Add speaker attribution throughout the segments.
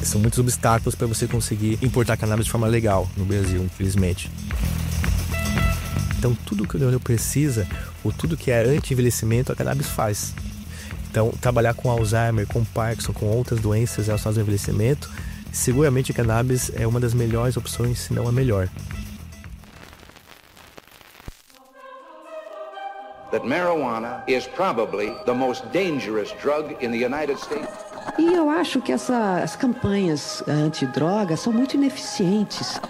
Speaker 1: São muitos obstáculos para você conseguir importar cannabis de forma legal no Brasil, infelizmente. Então, tudo que o neurônio precisa, ou tudo que é anti-envelhecimento, a cannabis faz. Então, trabalhar com Alzheimer, com Parkinson, com outras doenças relacionadas ao envelhecimento, seguramente a cannabis é uma das melhores opções, se não a melhor.
Speaker 2: That marijuana is probably the most dangerous drug in the United States.
Speaker 3: E eu acho que as campanhas antidroga são muito ineficientes.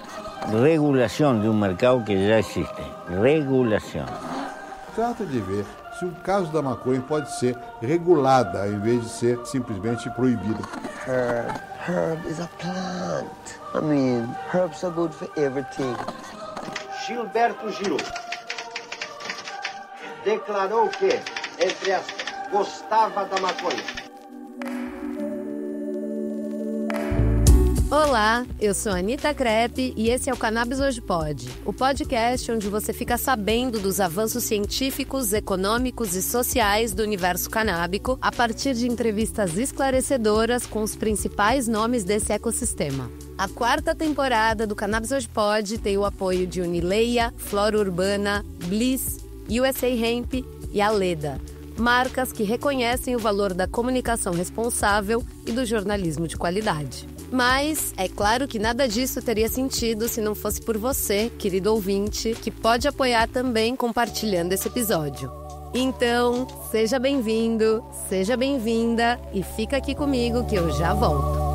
Speaker 4: Regulação de um mercado que já existe. Regulação.
Speaker 5: Trata de ver se o caso da maconha pode ser regulada, ao invés de ser simplesmente proibida.
Speaker 6: Herb is a plant. I mean, herbs are good for everything.
Speaker 7: Gilberto Gil declarou que, entre aspas, gostava da maconha.
Speaker 8: Olá, eu sou a Anita Crepe e esse é o Cannabis Hoje Pode, o podcast onde você fica sabendo dos avanços científicos, econômicos e sociais do universo canábico a partir de entrevistas esclarecedoras com os principais nomes desse ecossistema. A 4ª temporada do Cannabis Hoje Pode tem o apoio de Unileia, Flora Urbana, Bliss, USA Hemp e Aleda, marcas que reconhecem o valor da comunicação responsável e do jornalismo de qualidade. Mas é claro que nada disso teria sentido se não fosse por você, querido ouvinte, que pode apoiar também compartilhando esse episódio. Então, seja bem-vindo, seja bem-vinda e fica aqui comigo que eu já volto.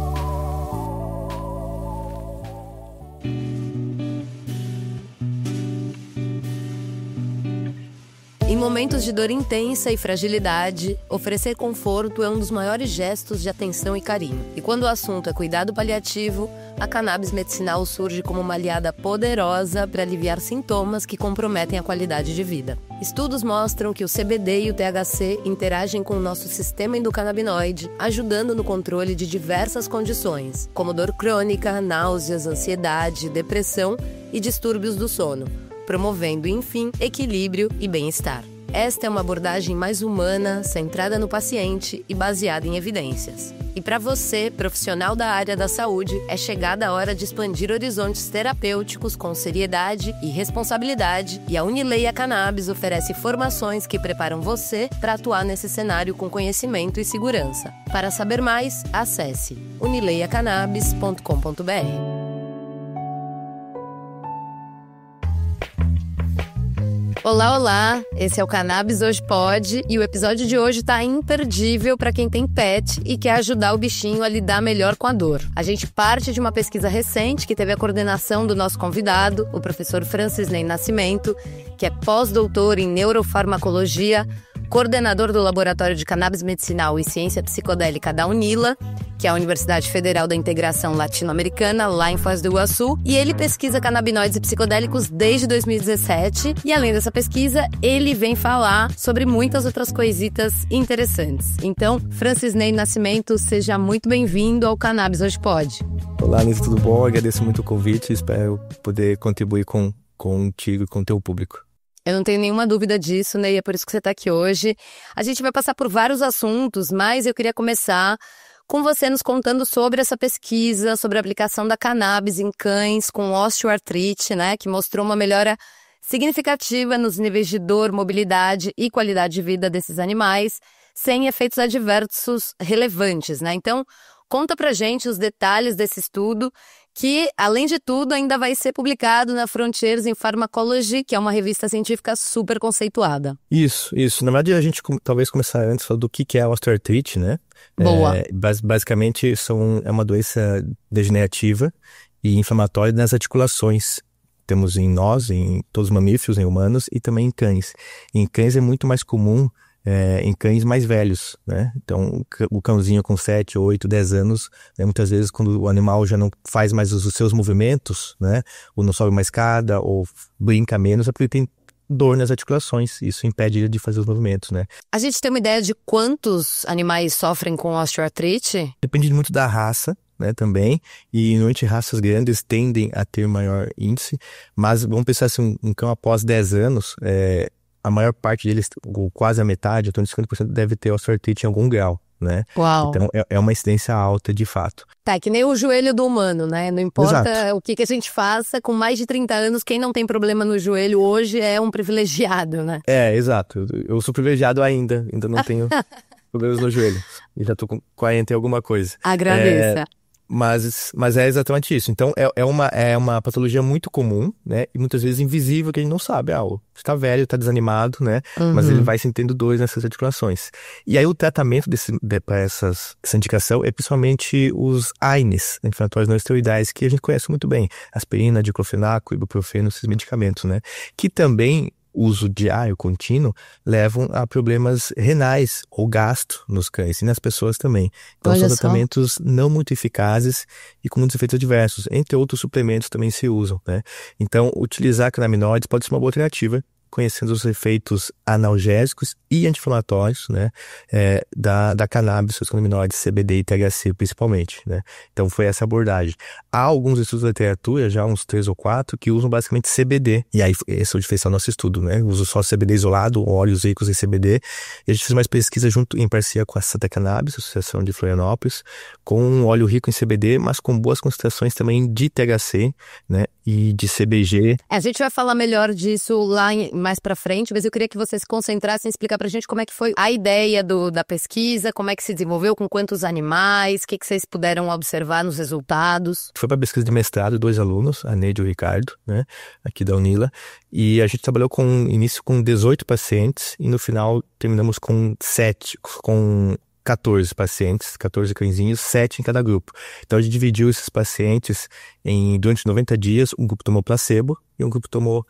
Speaker 8: Em momentos de dor intensa e fragilidade, oferecer conforto é um dos maiores gestos de atenção e carinho. E quando o assunto é cuidado paliativo, a cannabis medicinal surge como uma aliada poderosa para aliviar sintomas que comprometem a qualidade de vida. Estudos mostram que o CBD e o THC interagem com o nosso sistema endocannabinoide, ajudando no controle de diversas condições, como dor crônica, náuseas, ansiedade, depressão e distúrbios do sono, promovendo, enfim, equilíbrio e bem-estar. Esta é uma abordagem mais humana, centrada no paciente e baseada em evidências. E para você, profissional da área da saúde, é chegada a hora de expandir horizontes terapêuticos com seriedade e responsabilidade, e a Unileia Cannabis oferece formações que preparam você para atuar nesse cenário com conhecimento e segurança. Para saber mais, acesse unileiacannabis.com.br. Olá, olá! Esse é o Cannabis Hoje Pode e o episódio de hoje tá imperdível para quem tem pet e quer ajudar o bichinho a lidar melhor com a dor. A gente parte de uma pesquisa recente que teve a coordenação do nosso convidado, o professor Francisney Nascimento, que é pós-doutor em neurofarmacologia, coordenador do Laboratório de Cannabis Medicinal e Ciência Psicodélica da UNILA, que é a Universidade Federal da Integração Latino-Americana, lá em Foz do Iguaçu, e ele pesquisa canabinoides e psicodélicos desde 2017, e além dessa pesquisa, ele vem falar sobre muitas outras coisitas interessantes. Então, Francisney Nascimento, seja muito bem-vindo ao Cannabis Hoje Pode.
Speaker 1: Olá, Anita, tudo bom? Agradeço muito o convite e espero poder contribuir contigo e com o teu público.
Speaker 8: Eu não tenho nenhuma dúvida disso, né? E é por isso que você está aqui hoje. A gente vai passar por vários assuntos, mas eu queria começar com você nos contando sobre essa pesquisa, sobre a aplicação da cannabis em cães com osteoartrite, né? Que mostrou uma melhora significativa nos níveis de dor, mobilidade e qualidade de vida desses animais, sem efeitos adversos relevantes, né? Então, conta pra gente os detalhes desse estudo, que, além de tudo, ainda vai ser publicado na Frontiers in Pharmacology, que é uma revista científica super conceituada.
Speaker 1: Isso. Na verdade, a gente talvez começar antes falando do que é a osteoartrite, né?
Speaker 8: Boa.
Speaker 1: Basicamente, é uma doença degenerativa e inflamatória nas articulações. Temos em nós, em todos os mamíferos, em humanos e também em cães. Em cães é muito mais comum em cães mais velhos, né? Então, o cãozinho com 7, 8, 10 anos, né? Muitas vezes quando o animal já não faz mais os seus movimentos, né? Ou não sobe uma escada, ou brinca menos, é porque tem dor nas articulações. Isso impede ele de fazer os movimentos, né?
Speaker 8: A gente tem uma ideia de quantos animais sofrem com osteoartrite?
Speaker 1: Depende muito da raça, né, também, e normalmente raças grandes tendem a ter maior índice, mas vamos pensar assim, um cão após 10 anos, a maior parte deles, ou quase a metade, em torno de 50%, deve ter osteoartrite em algum grau, né?
Speaker 8: Uau.
Speaker 1: Então, é uma incidência alta de fato.
Speaker 8: Tá, que nem o joelho do humano, né? Não importa
Speaker 1: Exato.
Speaker 8: o que a gente faça, com mais de 30 anos, quem não tem problema no joelho hoje é um privilegiado, né?
Speaker 1: Exato. Eu sou privilegiado ainda não tenho problemas no joelho. E já tô com 40 e alguma coisa.
Speaker 8: Agradeça.
Speaker 1: Mas é exatamente isso. Então, é uma patologia muito comum, né? E muitas vezes invisível, que a gente não sabe. Você tá velho, tá desanimado, né? Mas ele vai sentindo dores nessas articulações. E aí o tratamento para essa indicação é principalmente os AINES, inflamatórios não esteroidais, que a gente conhece muito bem. Aspirina, diclofenaco, ibuprofeno, esses medicamentos, né? Que também uso diário, contínuo, levam a problemas renais ou gastro nos cães e nas pessoas também. Então,
Speaker 8: Olha
Speaker 1: são
Speaker 8: só.
Speaker 1: tratamentos não muito eficazes e com muitos efeitos adversos. Entre outros suplementos também se usam, né? Então, utilizar canabinoides pode ser uma boa alternativa, conhecendo os efeitos analgésicos e anti-inflamatórios, né, da cannabis, os canabinoides CBD e THC principalmente, né. Então foi essa abordagem. Há alguns estudos da literatura, já uns 3 ou 4, que usam basicamente CBD. E aí esse é o diferencial do nosso estudo, né. Uso só CBD isolado, óleos ricos em CBD. E a gente fez mais pesquisa junto em parceria com a Santa Cannabis, Associação de Florianópolis, com um óleo rico em CBD, mas com boas concentrações também de THC, né, e de CBG.
Speaker 8: A gente vai falar melhor disso lá mais pra frente, mas eu queria que você se concentrasse em explicar pra gente como é que foi a ideia da pesquisa, como é que se desenvolveu, com quantos animais, o que vocês puderam observar nos resultados.
Speaker 1: Foi para pesquisa de mestrado, 2 alunos, a Neide e o Ricardo, né, aqui da Unila, e a gente trabalhou início com 18 pacientes e no final terminamos com 14 pacientes, 14 cãezinhos, 7 em cada grupo. Então a gente dividiu esses pacientes durante 90 dias, um grupo tomou placebo e um grupo tomou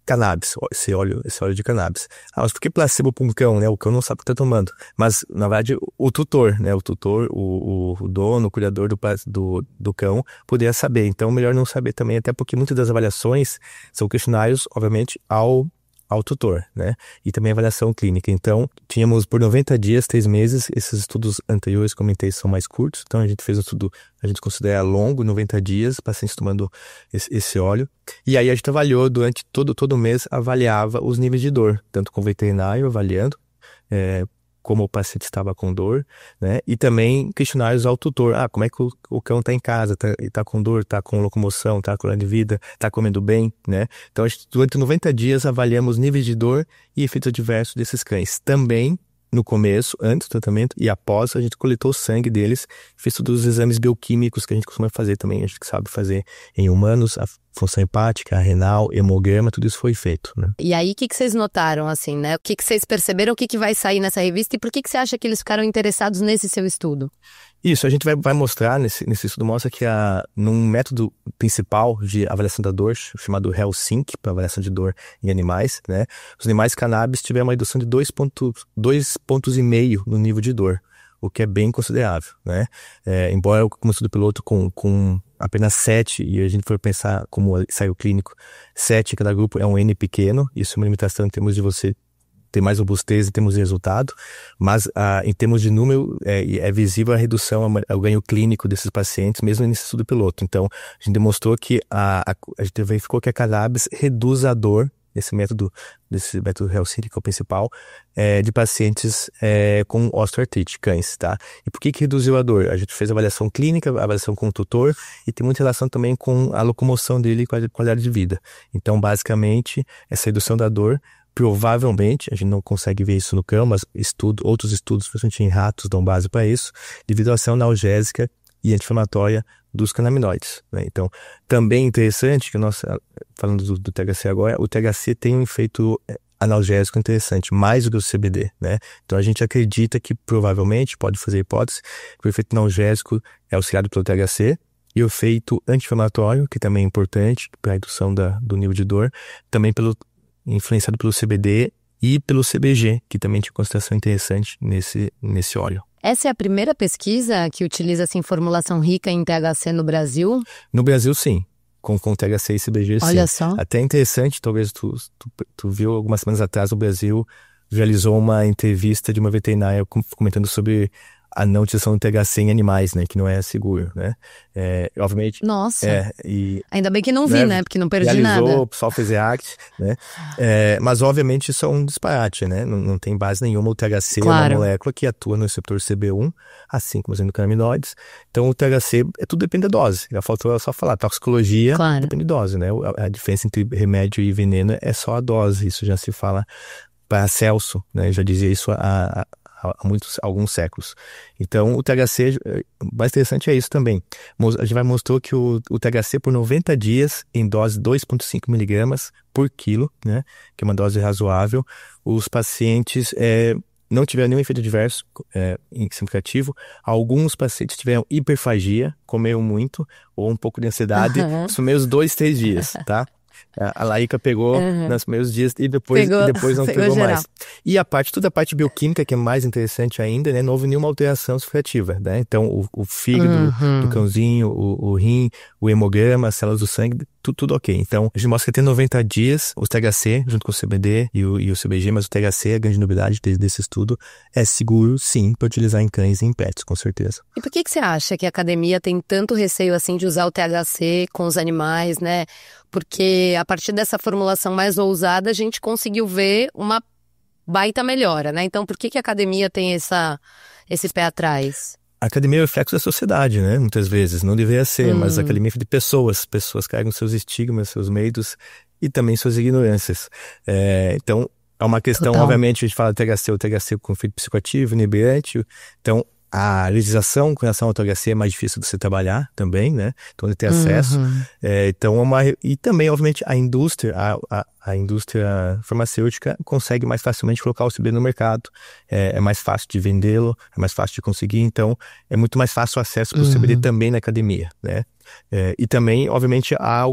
Speaker 1: cannabis, esse óleo de cannabis. Mas por que placebo para um cão, né? O cão não sabe o que está tomando. Mas, na verdade, o tutor, né? O tutor, o dono, o cuidador do cão, poderia saber. Então, melhor não saber também, até porque muitas das avaliações são questionários, obviamente, ao tutor, né? E também avaliação clínica. Então, tínhamos por 90 dias, 3 meses, esses estudos anteriores, comentei, são mais curtos. Então, a gente fez um estudo, a gente considera longo, 90 dias, pacientes tomando esse óleo. E aí, a gente avaliou durante todo mês, avaliava os níveis de dor, tanto com o veterinário avaliando, como o paciente estava com dor, né? E também questionários ao tutor. Como é que o cão está em casa? Está com dor, está com locomoção, está com qualidade de vida, está comendo bem, né? Então, durante 90 dias, avaliamos níveis de dor e efeitos adversos desses cães. Também, no começo, antes do tratamento e após, a gente coletou o sangue deles, fez todos os exames bioquímicos que a gente costuma fazer também, a gente sabe fazer em humanos, a função hepática, a renal, hemograma, tudo isso foi feito, né?
Speaker 8: E aí, o que vocês notaram, assim, né? O que vocês perceberam, o que vai sair nessa revista e por que você acha que eles ficaram interessados nesse seu estudo?
Speaker 1: Isso, a gente vai mostrar, nesse estudo mostra que num método principal de avaliação da dor, chamado Helsinki, para avaliação de dor em animais, né? Os animais cannabis tiveram uma redução de 2,5 pontos no nível de dor, o que é bem considerável, né? Embora como estudo piloto com apenas 7, e a gente for pensar como saiu clínico, 7 em cada grupo é um N pequeno, isso é uma limitação em termos de você ter mais robustez em termos de resultado, mas em termos de número é visível a redução, o ganho clínico desses pacientes, mesmo nesse estudo piloto. Então, a gente demonstrou que a gente verificou que a cannabis reduz a dor, desse método Helsinki, que é o principal, de pacientes com osteoartrite, cães, tá? E por que reduziu a dor? A gente fez avaliação clínica, avaliação com o tutor, e tem muita relação também com a locomoção dele e com a qualidade de vida. Então, basicamente, essa redução da dor, provavelmente, a gente não consegue ver isso no cão, mas outros estudos, principalmente em ratos, dão base para isso, devido à ação analgésica e anti-inflamatória dos canabinoides, né? Então, também interessante que falando do THC agora, o THC tem um efeito analgésico interessante, mais do que o CBD, né? Então, a gente acredita que provavelmente, pode fazer hipótese, que o efeito analgésico é auxiliado pelo THC, e o efeito anti-inflamatório, que também é importante para a redução do nível de dor, também influenciado pelo CBD e pelo CBG, que também tinha concentração interessante nesse óleo.
Speaker 8: Essa é a primeira pesquisa que utiliza assim, formulação rica em THC no Brasil?
Speaker 1: No Brasil, sim. Com THC e CBG, sim.
Speaker 8: Olha só.
Speaker 1: Até interessante, talvez tu viu algumas semanas atrás, o Brasil realizou uma entrevista de uma veterinária comentando sobre a não utilização do THC em animais, né, que não é seguro, né? Obviamente...
Speaker 8: Nossa,
Speaker 1: e,
Speaker 8: ainda bem que não vi, né, porque não perdi nada.
Speaker 1: O pessoal fez react, né? Mas, obviamente, isso é um disparate, né? Não tem base nenhuma. O THC é uma molécula que atua no receptor CB1, assim como os endocannabinoides. Então, o THC, tudo depende da dose. Já faltou só falar, toxicologia depende da dose, né? A diferença entre remédio e veneno é só a dose. Isso já se fala para Celso, né? Já dizia isso há alguns séculos. Então, o THC, o mais interessante é isso também. A gente mostrou que o THC por 90 dias, em dose 2,5 miligramas por quilo, né, que é uma dose razoável, os pacientes não tiveram nenhum efeito adverso significativo. Alguns pacientes tiveram hiperfagia, comeram muito, ou um pouco de ansiedade, nos primeiros 2-3 dias, tá? A Laíca pegou nos primeiros dias e depois não pegou mais. E toda a parte bioquímica, que é mais interessante ainda, né? Não houve nenhuma alteração significativa, né? Então, o fígado do cãozinho, o rim, o hemograma, as células do sangue, tudo ok. Então, a gente mostra que até 90 dias, o THC, junto com o CBD e o CBG, mas o THC, a grande novidade desse estudo, é seguro, sim, para utilizar em cães e em pets, com certeza.
Speaker 8: E por que você acha que a academia tem tanto receio, assim, de usar o THC com os animais, né? Porque a partir dessa formulação mais ousada, a gente conseguiu ver uma baita melhora, né? Então, por que a academia tem esse pé atrás?
Speaker 1: A academia é o reflexo da sociedade, né? Muitas vezes, não deveria ser, mas a academia é de pessoas. Pessoas carregam seus estigmas, seus medos e também suas ignorâncias. Então, é uma questão, obviamente, a gente fala THC, o THC com efeito psicoativo, inibiante. Então, a legislação com relação ao THC é mais difícil de você trabalhar também, né? Então, ele tem acesso. Então, e também, obviamente, a indústria farmacêutica consegue mais facilmente colocar o CBD no mercado. É mais fácil de vendê-lo, é mais fácil de conseguir. Então, é muito mais fácil o acesso para o CBD também na academia, né? E também, obviamente, há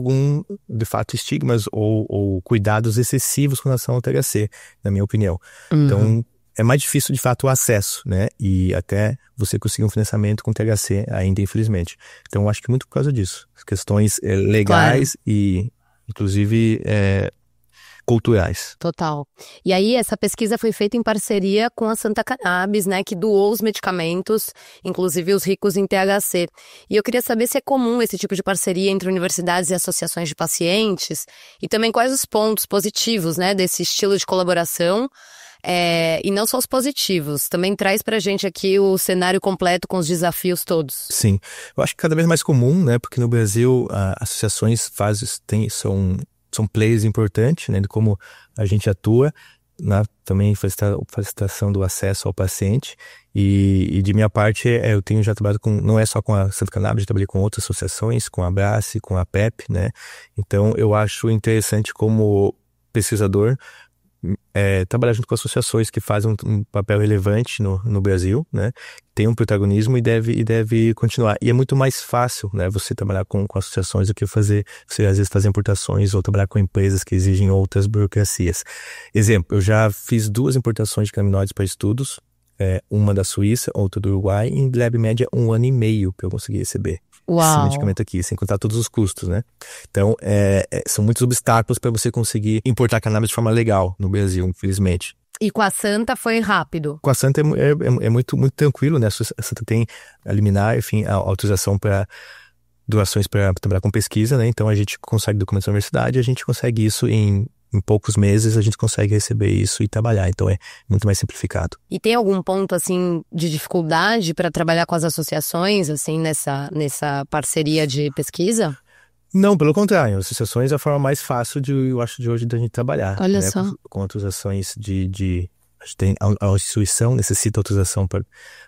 Speaker 1: de fato, estigmas ou cuidados excessivos com relação ao THC, na minha opinião. Então, é mais difícil, de fato, o acesso, né? E até você conseguir um financiamento com THC ainda, infelizmente. Então, eu acho que muito por causa disso. As questões legais e, inclusive, culturais.
Speaker 8: Total. E aí, essa pesquisa foi feita em parceria com a Santa Cannabis, né? Que doou os medicamentos, inclusive os ricos em THC. E eu queria saber se é comum esse tipo de parceria entre universidades e associações de pacientes. E também quais os pontos positivos, né? Desse estilo de colaboração. E não só os positivos, também traz pra gente aqui o cenário completo com os desafios todos.
Speaker 1: Sim, eu acho que cada vez mais comum, né, porque no Brasil associações são players importantes, né, de como a gente atua, né, também facilitação do acesso ao paciente e de minha parte eu tenho já trabalhado não é só com a Santa Cannabis, já trabalhei com outras associações, com a Abrace, com a PEP, né, então eu acho interessante como pesquisador trabalhar junto com associações que fazem um papel relevante no Brasil, né? Tem um protagonismo e deve continuar. E é muito mais fácil, né, você trabalhar com associações do que você às vezes fazer importações ou trabalhar com empresas que exigem outras burocracias. Exemplo, eu já fiz 2 importações de canabinoides para estudos, uma da Suíça, outra do Uruguai, em lab média 1 ano e meio para eu conseguir receber esse medicamento aqui, sem contar todos os custos, né? Então, são muitos obstáculos para você conseguir importar cannabis de forma legal no Brasil, infelizmente.
Speaker 8: E com a Santa foi rápido?
Speaker 1: Com a Santa é muito, muito tranquilo, né? A Santa tem a liminar, enfim, a autorização para doações para trabalhar com pesquisa, né? Então, a gente consegue documentação da universidade, a gente consegue isso em poucos meses, a gente consegue receber isso e trabalhar. Então, é muito mais simplificado.
Speaker 8: E tem algum ponto, assim, de dificuldade para trabalhar com as associações, assim, nessa parceria de pesquisa?
Speaker 1: Não, pelo contrário. Associações é a forma mais fácil, eu acho, de hoje da gente trabalhar.
Speaker 8: Olha, né? Só.
Speaker 1: Com autorizações a instituição necessita autorização para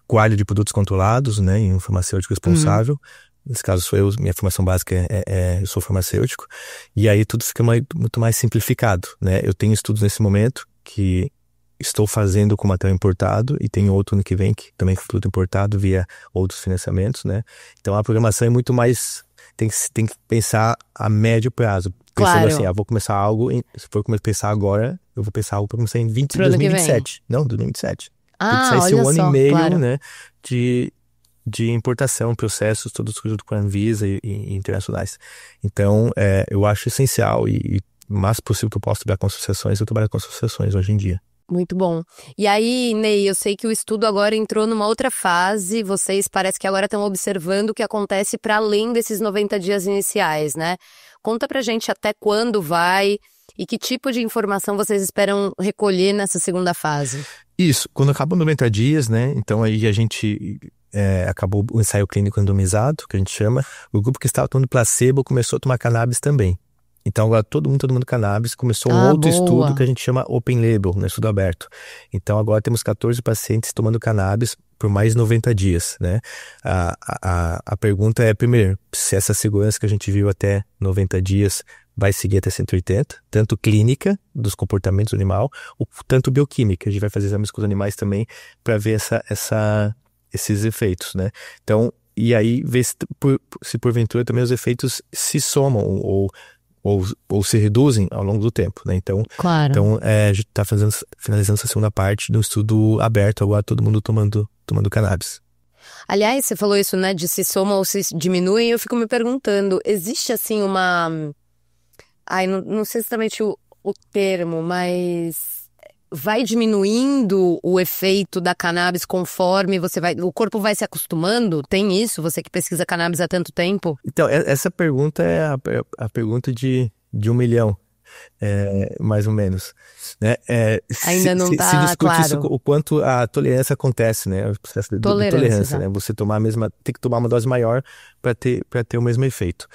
Speaker 1: quadro de produtos controlados, né? E um farmacêutico responsável. Nesse caso sou eu, minha formação básica eu sou farmacêutico, e aí tudo fica muito mais simplificado, né? Eu tenho estudos nesse momento que estou fazendo com material importado e tem outro ano que vem que também com produto importado via outros financiamentos, né? Então a programação é muito mais, tem que pensar a médio prazo. Pensando assim, vou começar algo, se for pensar agora, eu vou pensar algo para começar em 2027. Não, 2027. Tem que sair esse 1 ano e meio, né? De importação, processos, todos junto com a Anvisa e internacionais. Então, eu acho essencial e o mais possível que eu posso trabalhar com associações, eu trabalho com associações hoje em dia.
Speaker 8: Muito bom. E aí, Ney, eu sei que o estudo agora entrou numa outra fase, vocês parece que agora estão observando o que acontece para além desses 90 dias iniciais, né? Conta pra gente até quando vai e que tipo de informação vocês esperam recolher nessa segunda fase.
Speaker 1: Isso, quando acaba 90 dias, né, então aí a gente acabou o ensaio clínico randomizado, que a gente chama, o grupo que estava tomando placebo começou a tomar cannabis também. Então agora todo mundo tomando cannabis, começou um outro estudo que a gente chama Open Label, né, estudo aberto. Então agora temos 14 pacientes tomando cannabis por mais 90 dias, né. A pergunta é, primeiro, se essa segurança que a gente viu até 90 dias vai seguir até 180, tanto clínica dos comportamentos do animal, tanto bioquímica. A gente vai fazer exames com os animais também para ver esses efeitos, né. Então, e aí ver se porventura também os efeitos se somam ou se reduzem ao longo do tempo, né? Então, a gente está finalizando essa segunda parte do estudo aberto, agora todo mundo tomando cannabis.
Speaker 8: Aliás, você falou isso, né, de se somam ou se diminuem, eu fico me perguntando, existe assim uma... não sei exatamente o termo, mas vai diminuindo o efeito da cannabis conforme o corpo vai se acostumando? Tem isso? Você que pesquisa cannabis há tanto tempo?
Speaker 1: Então, essa pergunta é a pergunta de 1 milhão, mais ou menos. Né?
Speaker 8: Ainda não está claro. Se discute isso,
Speaker 1: o quanto a tolerância acontece, né? O processo de tolerância, né? Você tem que tomar uma dose maior para ter o mesmo efeito.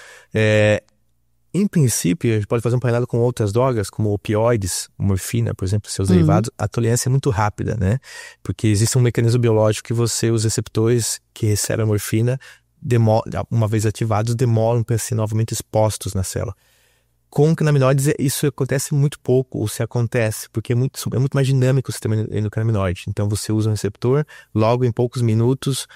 Speaker 1: Em princípio, a gente pode fazer um paralelo com outras drogas, como opioides, morfina, por exemplo, seus derivados. A tolerância é muito rápida, né? Porque existe um mecanismo biológico que os receptores que recebem a morfina, uma vez ativados, demoram para ser novamente expostos na célula. Com canabinoides, isso acontece muito pouco, ou se acontece, porque é muito mais dinâmico o sistema endocannabinoide. Então, você usa um receptor, logo em poucos minutos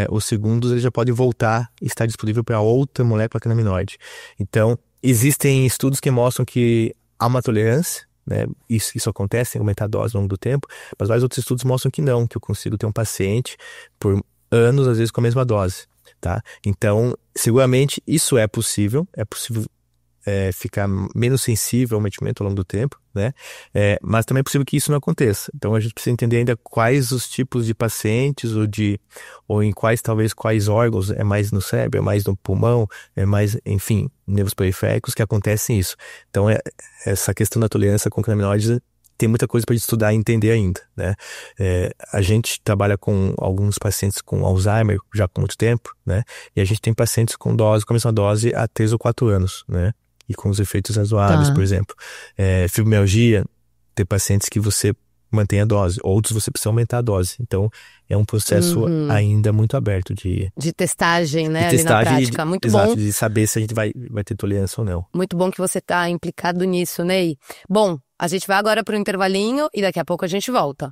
Speaker 1: ou segundos, ele já pode voltar e estar disponível para outra molécula canabinoide. Então, existem estudos que mostram que há uma tolerância, né? Isso acontece, tem que aumentar a dose ao longo do tempo, mas vários outros estudos mostram que não, que eu consigo ter um paciente por anos, às vezes, com a mesma dose, tá? Então, seguramente, isso é possível ficar menos sensível ao medicamento ao longo do tempo, né? Mas também é possível que isso não aconteça. Então a gente precisa entender ainda quais os tipos de pacientes ou em quais órgãos, é mais no cérebro, é mais no pulmão, é mais, enfim, nervos periféricos que acontecem isso. Então essa questão da tolerância com canabinoides tem muita coisa para estudar e entender ainda, né? A gente trabalha com alguns pacientes com Alzheimer já há muito tempo, né? E a gente tem pacientes com a mesma dose há 3 ou 4 anos, né? E com os efeitos razoáveis, por exemplo. Fibromialgia, tem pacientes que você mantém a dose, outros você precisa aumentar a dose. Então, é um processo ainda muito aberto de
Speaker 8: testagem, né?
Speaker 1: De testagem,
Speaker 8: ali na prática. Muito
Speaker 1: exato,
Speaker 8: bom.
Speaker 1: De saber se a gente vai ter tolerância ou não.
Speaker 8: Muito bom que você está implicado nisso, Ney. Bom, a gente vai agora para o intervalinho e daqui a pouco a gente volta.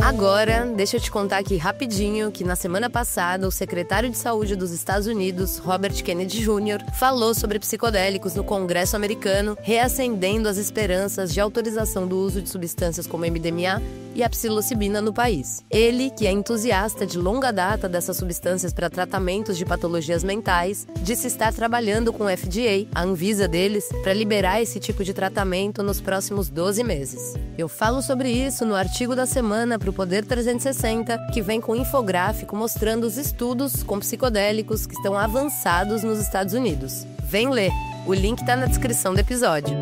Speaker 8: Agora, deixa eu te contar aqui rapidinho que na semana passada o secretário de Saúde dos Estados Unidos, Robert Kennedy Jr., falou sobre psicodélicos no Congresso americano, reacendendo as esperanças de autorização do uso de substâncias como MDMA e a psilocibina no país. Ele, que é entusiasta de longa data dessas substâncias para tratamentos de patologias mentais, disse estar trabalhando com o FDA, a Anvisa deles, para liberar esse tipo de tratamento nos próximos 12 meses. Eu falo sobre isso no artigo da semana para o Poder 360, que vem com um infográfico mostrando os estudos com psicodélicos que estão avançados nos Estados Unidos. Vem ler, o link está na descrição do episódio.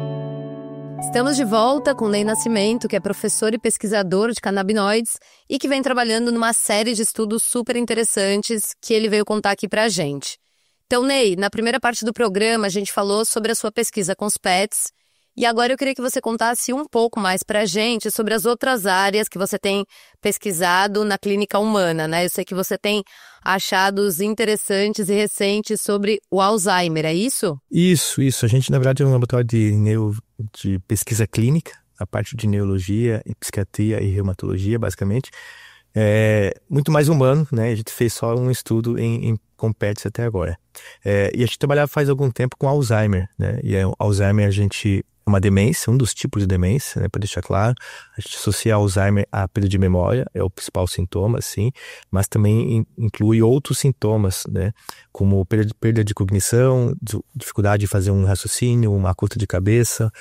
Speaker 8: Estamos de volta com Ney Nascimento, que é professor e pesquisador de canabinoides e que vem trabalhando numa série de estudos super interessantes que ele veio contar aqui pra gente. Então, Ney, na primeira parte do programa a gente falou sobre a sua pesquisa com os pets. E agora eu queria que você contasse um pouco mais pra gente sobre as outras áreas que você tem pesquisado na clínica humana, né? Eu sei que você tem achados interessantes e recentes sobre o Alzheimer, é isso?
Speaker 1: Isso. A gente, na verdade, é um laboratório de pesquisa clínica, a parte de neurologia, psiquiatria e reumatologia, basicamente. Muito mais humano, né? A gente fez só um estudo com pets até agora. E a gente trabalhava faz algum tempo com Alzheimer, né? E Alzheimer é uma demência, um dos tipos de demência, né, para deixar claro. A gente associa Alzheimer à perda de memória, é o principal sintoma, sim, mas também inclui outros sintomas, né, como perda de cognição, dificuldade de fazer um raciocínio, uma curta de cabeça,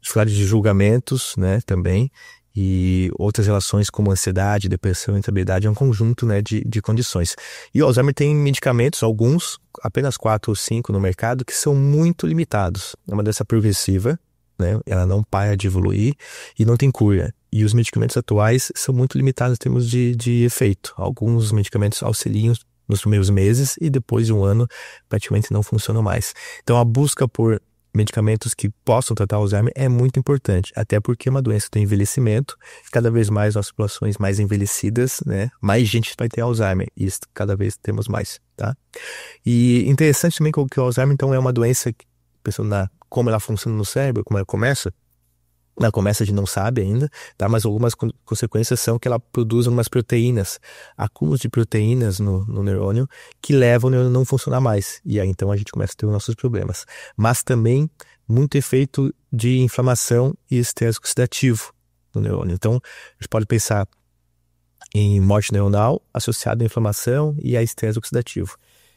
Speaker 1: dificuldade de julgamentos, né, também, e outras relações como ansiedade, depressão, irritabilidade, é um conjunto, né, de condições. E o Alzheimer tem medicamentos, alguns, apenas 4 ou 5 no mercado, que são muito limitados. É uma doença progressiva, né, ela não para de evoluir e não tem cura. E os medicamentos atuais são muito limitados em termos de efeito. Alguns medicamentos auxiliam nos primeiros meses e depois de um ano praticamente não funcionam mais. Então a busca por medicamentos que possam tratar o Alzheimer é muito importante, até porque é uma doença do envelhecimento, cada vez mais nossas populações mais envelhecidas, né, mais gente vai ter Alzheimer, e isso cada vez temos mais, tá? E interessante também que o Alzheimer, então, é uma doença, pensando como ela funciona no cérebro, como ela começa a gente não sabe ainda, tá? Mas algumas consequências são que ela produz umas proteínas, acúmulos de proteínas no neurônio que levam o neurônio a não funcionar mais. E aí então a gente começa a ter os nossos problemas. Mas também muito efeito de inflamação e estresse oxidativo no neurônio. Então a gente pode pensar em morte neuronal associada à inflamação e a estresse oxidativo.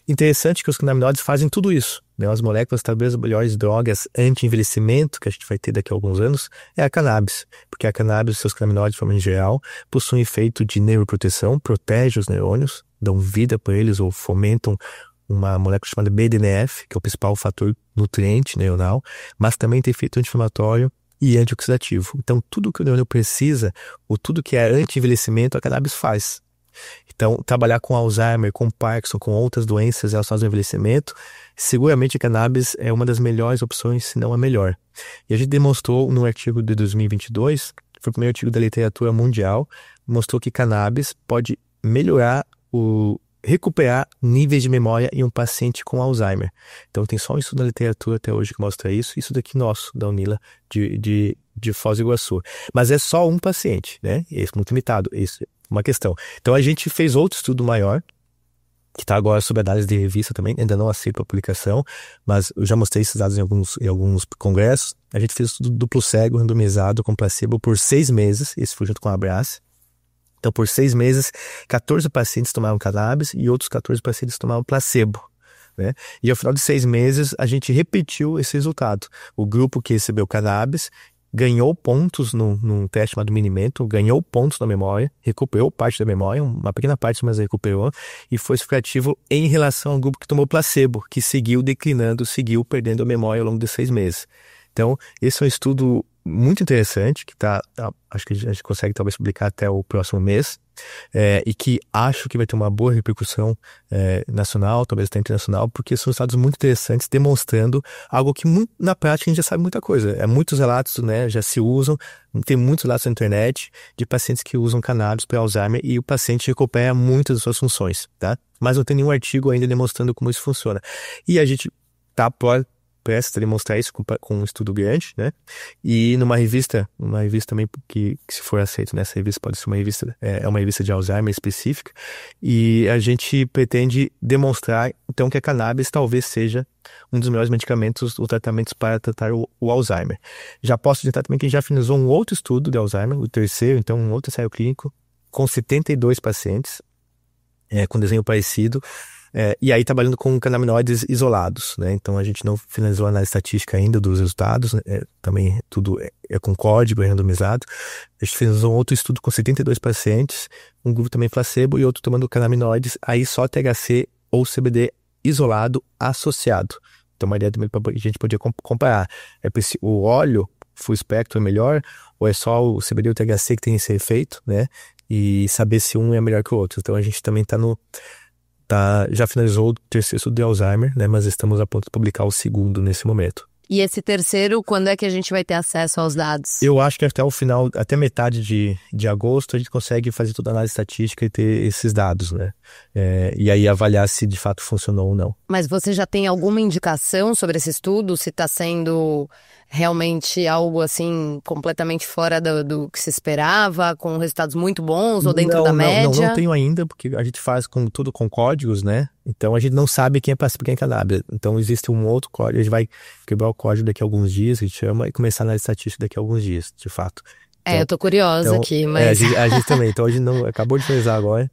Speaker 1: Interessante que os canabinoides fazem tudo isso, né? As moléculas, talvez as melhores drogas anti-envelhecimento que a gente vai ter daqui a alguns anos é a cannabis, porque a cannabis, seus canabinoides de forma em geral, possuem efeito de neuroproteção, protege os neurônios, dão vida para eles ou fomentam uma molécula chamada BDNF, que é o principal fator nutriente neuronal, mas também tem efeito anti-inflamatório e antioxidativo. Então tudo que o neurônio precisa, ou tudo que é anti-envelhecimento, a cannabis faz. Então, trabalhar com Alzheimer, com Parkinson, com outras doenças relacionadas ao envelhecimento, seguramente a cannabis é uma das melhores opções, se não a melhor. E a gente demonstrou no artigo de 2022, foi o primeiro artigo da literatura mundial, mostrou que cannabis pode recuperar níveis de memória em um paciente com Alzheimer. Então tem só um estudo na literatura até hoje que mostra isso daqui nosso, da Unila, de Foz do Iguaçu. Mas é só um paciente, né? Isso é muito limitado, isso é uma questão. Então a gente fez outro estudo maior, que está agora sob análise de revista também, ainda não aceito a publicação, mas eu já mostrei esses dados em alguns congressos. A gente fez estudo duplo cego, randomizado, com placebo por 6 meses, esse foi junto com a Abrace. Então, por 6 meses, 14 pacientes tomaram cannabis e outros 14 pacientes tomaram placebo, né? E ao final de 6 meses, a gente repetiu esse resultado. O grupo que recebeu cannabis ganhou pontos num teste chamado Minimental, ganhou pontos na memória, recuperou parte da memória, uma pequena parte, mas recuperou, e foi significativo em relação ao grupo que tomou placebo, que seguiu declinando, seguiu perdendo a memória ao longo de 6 meses. Então, esse é um estudo muito interessante, que acho que a gente consegue talvez publicar até o próximo mês, e que acho que vai ter uma boa repercussão nacional, talvez até internacional, porque são resultados muito interessantes, demonstrando algo que na prática a gente já sabe muita coisa. Muitos relatos, né, já se usam, tem muitos relatos na internet de pacientes que usam cannabis para Alzheimer e o paciente recupera muitas das suas funções, tá? Mas não tem nenhum artigo ainda demonstrando como isso funciona. E a gente está prestes a demonstrar isso com um estudo grande, né? E numa revista também que se for aceito nessa revista, pode ser uma revista de Alzheimer específica, e a gente pretende demonstrar, então, que a cannabis talvez seja um dos melhores medicamentos ou tratamentos para tratar o Alzheimer. Já posso adiantar também que a gente já finalizou um outro estudo de Alzheimer, o terceiro, então, um outro ensaio clínico, com 72 pacientes, com desenho parecido, e aí trabalhando com canabinoides isolados, né? Então a gente não finalizou a análise estatística ainda dos resultados, também tudo é com código, é randomizado. A gente finalizou um outro estudo com 72 pacientes, um grupo também placebo e outro tomando canabinoides, aí só THC ou CBD isolado associado. Então uma ideia também para a gente poder comparar. O óleo full espectro é melhor ou é só o CBD e o THC que tem esse efeito, né? E saber se um é melhor que o outro. Então a gente também já finalizou o terceiro estudo de Alzheimer, né? Mas estamos a ponto de publicar o segundo nesse momento.
Speaker 8: E esse terceiro, quando é que a gente vai ter acesso aos dados?
Speaker 1: Eu acho que até metade de agosto, a gente consegue fazer toda a análise estatística e ter esses dados, né? E aí avaliar se de fato funcionou ou não.
Speaker 8: Mas você já tem alguma indicação sobre esse estudo? Se está sendo realmente algo assim completamente fora do que se esperava, com resultados muito bons ou dentro da média?
Speaker 1: Não tenho ainda, porque a gente faz tudo com códigos, né? Então a gente não sabe quem é placebo e quem é cannabis. Então existe um outro código, a gente vai quebrar o código daqui a alguns dias, que a gente chama, e começar na estatística daqui a alguns dias, de fato. Então,
Speaker 8: eu tô curiosa aqui, mas...
Speaker 1: a gente também, então a gente não, acabou de finalizar agora,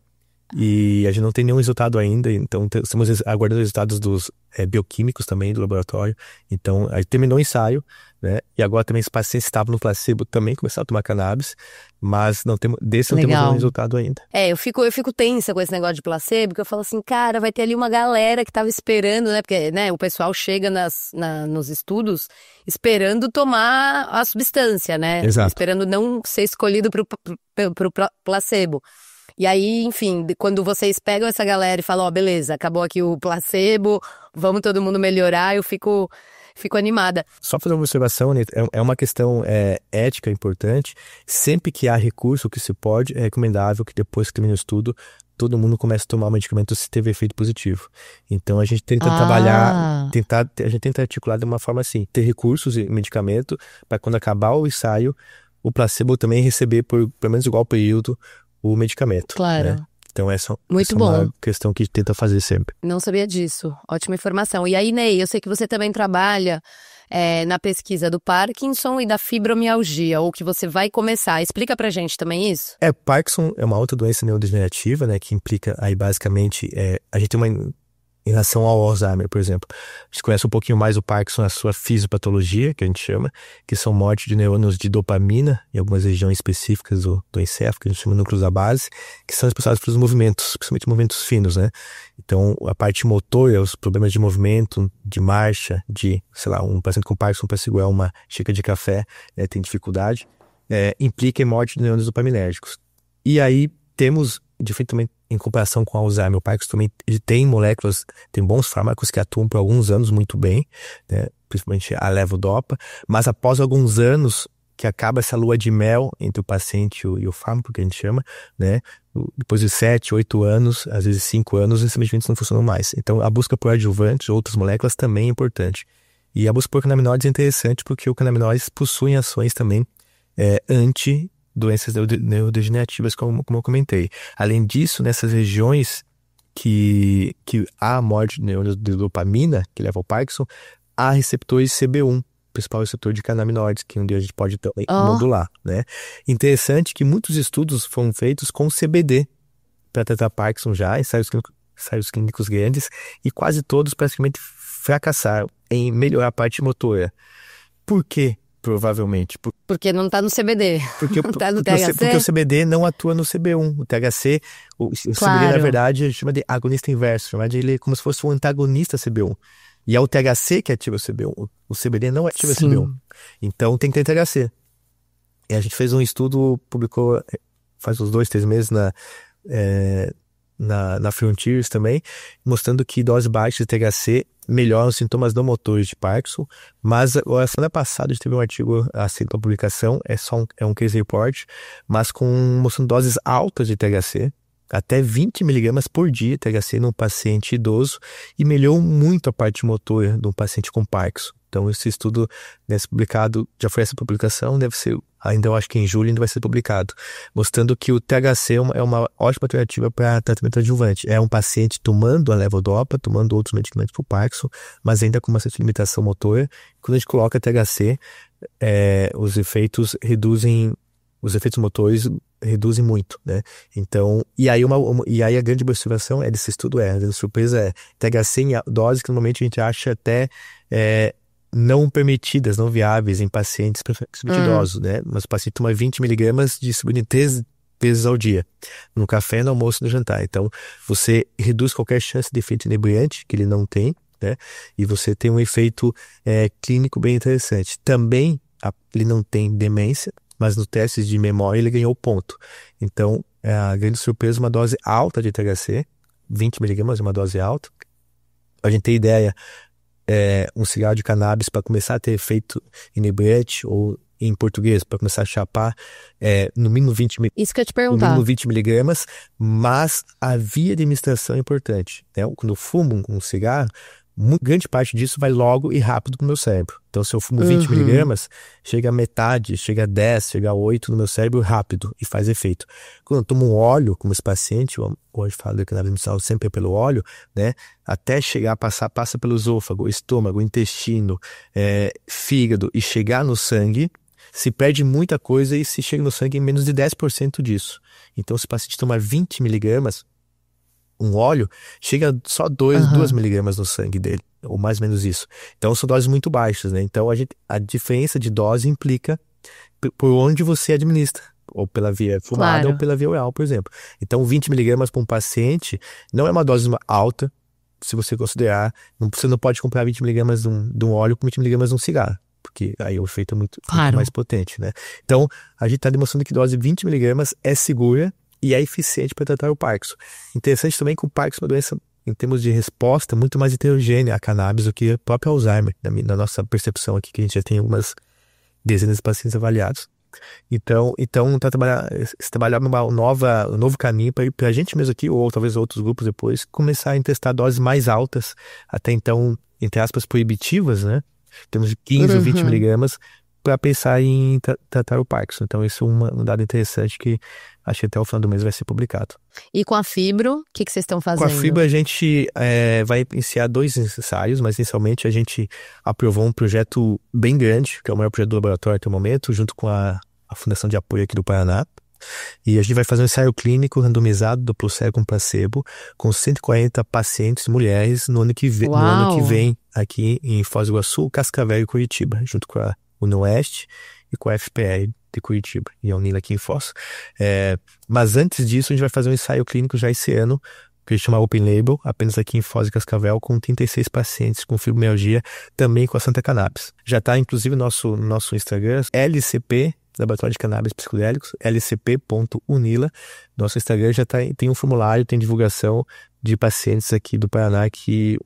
Speaker 1: e a gente não tem nenhum resultado ainda, então estamos aguardando os resultados dos bioquímicos também do laboratório. Então a gente terminou o ensaio, né? E agora também os pacientes estavam no placebo também começaram a tomar cannabis, mas não temos nenhum resultado ainda.
Speaker 8: Eu fico tensa com esse negócio de placebo, porque eu falo assim, cara, vai ter ali uma galera que tava esperando, né? Porque, né, o pessoal chega nos estudos esperando tomar a substância, né?
Speaker 1: Exato.
Speaker 8: Esperando não ser escolhido pro placebo. E aí, enfim, quando vocês pegam essa galera e falam, beleza, acabou aqui o placebo, vamos todo mundo melhorar, eu fico animada.
Speaker 1: Só fazer uma observação, Anitta, é uma questão ética importante. Sempre que há recurso que se pode, é recomendável que depois que termine o estudo, todo mundo comece a tomar o medicamento se teve efeito positivo. Então a gente tenta trabalhar, a gente tenta articular de uma forma assim, ter recursos e medicamento para quando acabar o ensaio, o placebo também receber por pelo menos igual período o medicamento.
Speaker 8: Claro.
Speaker 1: Né? Então essa
Speaker 8: Muito
Speaker 1: é uma questão que a gente tenta fazer sempre.
Speaker 8: Não sabia disso. Ótima informação. E aí, Ney, eu sei que você também trabalha na pesquisa do Parkinson e da fibromialgia, ou que você vai começar. Explica pra gente também isso.
Speaker 1: Parkinson é uma outra doença neurodegenerativa, né, que implica aí basicamente, a gente tem uma... Em relação ao Alzheimer, por exemplo, a gente conhece um pouquinho mais o Parkinson, a sua fisiopatologia, que a gente chama, que são morte de neurônios de dopamina em algumas regiões específicas do encéfalo, que a gente chama núcleos da base, que são responsáveis pelos movimentos, principalmente movimentos finos, né? Então, a parte motora, os problemas de movimento, de marcha, um paciente com Parkinson para segurar uma xícara de café, né, tem dificuldade, implica em morte de neurônios dopaminérgicos. E aí, temos, também em comparação com o Alzheimer, o Parkinson também tem moléculas, tem bons fármacos que atuam por alguns anos muito bem, né? Principalmente a levodopa, mas após alguns anos que acaba essa lua de mel entre o paciente e o fármaco, que a gente chama, né? Depois de 7, 8 anos, às vezes 5 anos, esses medicamentos não funcionam mais. Então a busca por adjuvantes, outras moléculas também é importante. E a busca por canabinoides é interessante porque os canabinoides possuem ações também anti doenças neurodegenerativas, como eu comentei. Além disso, nessas regiões que há morte de neurônios de dopamina, que leva ao Parkinson, há receptores CB1, principal receptor de canabinoides, que um dia a gente pode também modular, né? Interessante que muitos estudos foram feitos com CBD para tratar Parkinson já, ensaios clínicos grandes, e quase todos praticamente fracassaram em melhorar a parte motora. Por quê? Provavelmente.
Speaker 8: Porque não está no CBD.
Speaker 1: Porque o CBD não atua no CB1. O THC, o CBD, na verdade, a gente chama de agonista inverso. Chama de ele como se fosse um antagonista CB1. E é o THC que ativa o CB1. O CBD não ativa o CB1. Então tem que ter THC. E a gente fez um estudo, publicou faz uns 2, 3 meses na Frontiers também, mostrando que doses baixas de THC melhoram os sintomas não motores de Parkinson, mas a semana passada a gente teve um artigo aceito para publicação, é um case report, mas mostrando doses altas de THC, até 20 mg por dia de THC num paciente idoso, e melhorou muito a parte motora de um paciente com Parkinson. Então esse estudo deve ser publicado, já foi essa publicação, deve ser, ainda eu acho que em julho ainda vai ser publicado, mostrando que o THC é uma ótima alternativa para tratamento adjuvante. É um paciente tomando a levodopa, tomando outros medicamentos para o Parkinson, mas ainda com uma certa limitação motora. Quando a gente coloca THC, os efeitos motores reduzem muito, né? Então, e aí a grande observação desse estudo a grande surpresa THC em doses que normalmente a gente acha até não permitidas, não viáveis em pacientes idosos, né? Mas o paciente toma 20 mg distribuído em 3 vezes ao dia, no café, no almoço e no jantar. Então, você reduz qualquer chance de efeito inebriante, que ele não tem, né? E você tem um efeito clínico bem interessante. Também, ele não tem demência, mas nos testes de memória ele ganhou ponto. Então, a grande surpresa, uma dose alta de THC, 20 mg é uma dose alta. A gente tem ideia, um cigarro de cannabis para começar a ter efeito inebriante, ou em português, para começar a chapar, no mínimo 20 mg.
Speaker 8: Isso que eu ia te perguntar.
Speaker 1: No mínimo 20 mg, mas a via de administração é importante, né? Quando eu fumo um cigarro, grande parte disso vai logo e rápido pro meu cérebro. Então, se eu fumo 20 miligramas, chega a metade, chega a 10, chega a 8 no meu cérebro rápido e faz efeito. Quando eu tomo um óleo, como esse paciente, hoje falo de cannabis medicinal sempre pelo óleo, né? Até chegar, passa pelo esôfago, estômago, intestino, fígado e chegar no sangue, se perde muita coisa e se chega no sangue em menos de 10% disso. Então, se o paciente tomar 20 miligramas, um óleo, chega só 2 miligramas no sangue dele, ou mais ou menos isso. Então são doses muito baixas, né? Então a diferença de dose implica por onde você administra, ou pela via fumada ou pela via oral, por exemplo. Então 20 miligramas para um paciente não é uma dose alta, se você considerar. Você não pode comprar 20 miligramas de um óleo com 20 miligramas de um cigarro, porque aí o efeito é muito mais potente, né? Então a gente está demonstrando que dose de 20 miligramas é segura e é eficiente para tratar o Parkinson. Interessante também que o Parkinson é uma doença, em termos de resposta, muito mais heterogênea a cannabis do que o próprio Alzheimer, na nossa percepção aqui, que a gente já tem algumas dezenas de pacientes avaliados. Então se trabalhar um novo caminho para a gente mesmo aqui, ou talvez outros grupos depois, começar a testar doses mais altas, até então, entre aspas, proibitivas, né? Temos de 15 ou 20 miligramas, para pensar em tratar o Parkinson. Então, isso é um dado interessante que acho que até o final do mês vai ser publicado.
Speaker 8: E com a fibro, o que vocês estão fazendo?
Speaker 1: Com a fibro, a gente vai iniciar 2 ensaios, mas inicialmente a gente aprovou um projeto bem grande, que é o maior projeto do laboratório até o momento, junto com a Fundação de Apoio aqui do Paraná. E a gente vai fazer um ensaio clínico randomizado duplo cego com placebo, com 140 pacientes mulheres no ano que vem aqui em Foz do Iguaçu, Cascavel e Curitiba, junto com a UniOeste e com a FPR de Curitiba e a Unila aqui em Foz. Mas antes disso, a gente vai fazer um ensaio clínico já esse ano, que a gente chama Open Label, apenas aqui em Foz e Cascavel, com 36 pacientes com fibromialgia, também com a Santa Cannabis. Já está, inclusive, no nosso Instagram, LCP, Laboratório de Cannabis Psicodélicos, lcp.unila. Nosso Instagram já tem um formulário, tem divulgação de pacientes aqui do Paraná que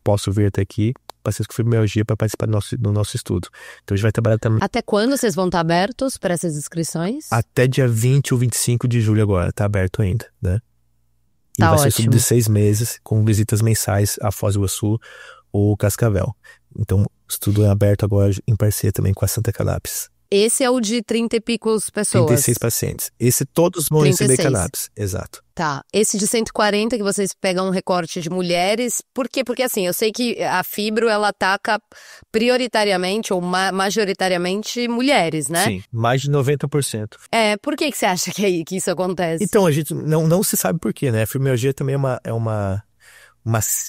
Speaker 1: posso vir até aqui, pacientes com fibromialgia, para participar do nosso estudo. Então a gente vai trabalhar também.
Speaker 8: Até quando vocês vão estar abertos para essas inscrições?
Speaker 1: Até dia 20 ou 25 de julho agora, está aberto ainda, né? E
Speaker 8: tá
Speaker 1: vai
Speaker 8: ótimo.
Speaker 1: ser estudo de 6 meses, com visitas mensais a Foz do Iguaçu ou Cascavel. Então o estudo é aberto agora em parceria também com a Santa Cannabis.
Speaker 8: Esse é o de 30 e picos pessoas?
Speaker 1: 36 pacientes. Esse todos vão receber cannabis, exato.
Speaker 8: Tá. Esse de 140 que vocês pegam um recorte de mulheres, por quê? Porque assim, eu sei que a fibro, ela ataca prioritariamente ou majoritariamente mulheres, né?
Speaker 1: Sim, mais de 90%.
Speaker 8: Por que você acha que isso acontece?
Speaker 1: Então, a gente não se sabe por quê, né? A fibromialgia também é uma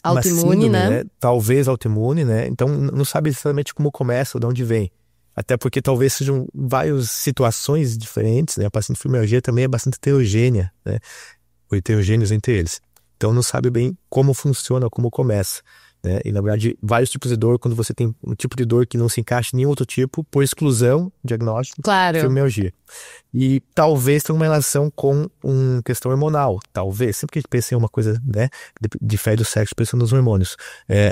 Speaker 8: autoimune,
Speaker 1: síndrome,
Speaker 8: né?
Speaker 1: Talvez autoimune, né? Então, não sabe exatamente como começa ou de onde vem. Até porque talvez sejam várias situações diferentes, né? A paciente de fibromialgia também é bastante heterogênea, né? Ou heterogêneos entre eles. Então não sabe bem como funciona, como começa, né? E na verdade, vários tipos de dor, quando você tem um tipo de dor que não se encaixa em nenhum outro tipo, por exclusão, diagnóstico, fibromialgia. E talvez tenha uma relação com uma questão hormonal, talvez. Sempre que a gente pensa em uma coisa, né, difere do sexo, pensando nos hormônios.